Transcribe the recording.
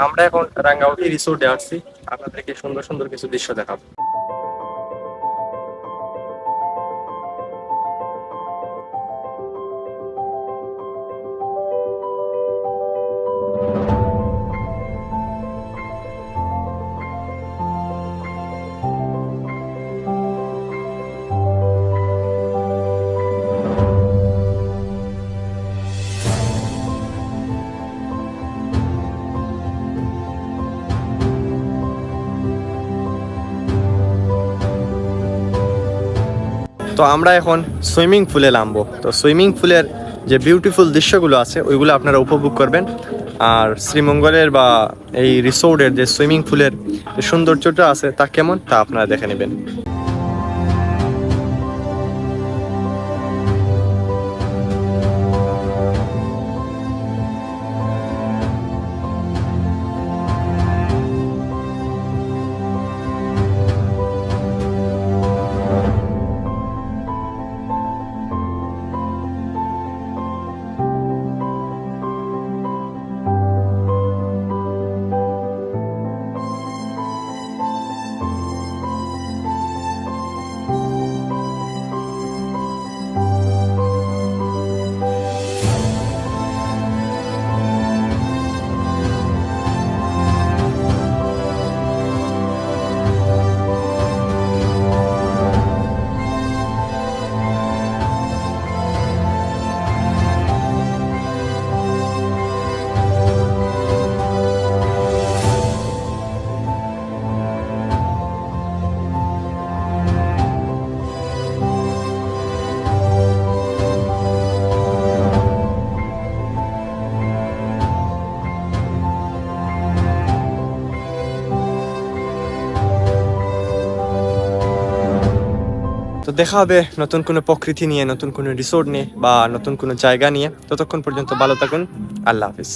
আমরা এখন রাঙ্গামাটি রিসোর্টে আসছি, আপনাদেরকে সুন্দর সুন্দর কিছু দৃশ্য দেখাবো। তো আমরা এখন সুইমিং পুলে নামবো। তো সুইমিং পুলের যে বিউটিফুল দৃশ্যগুলো আছে ওইগুলো আপনারা উপভোগ করবেন। আর শ্রীমঙ্গলের বা এই রিসোর্টের যে সুইমিং পুলের যে সৌন্দর্যটা আছে তা কেমন তা আপনারা দেখে নেবেন। তো দেখা হবে নতুন কোনো প্রকৃতি নিয়ে, নতুন কোনো রিসোর্ট নিয়ে বা নতুন কোনো জায়গা নিয়ে। ততক্ষণ পর্যন্ত ভালো থাকুন। আল্লাহ হাফিজ।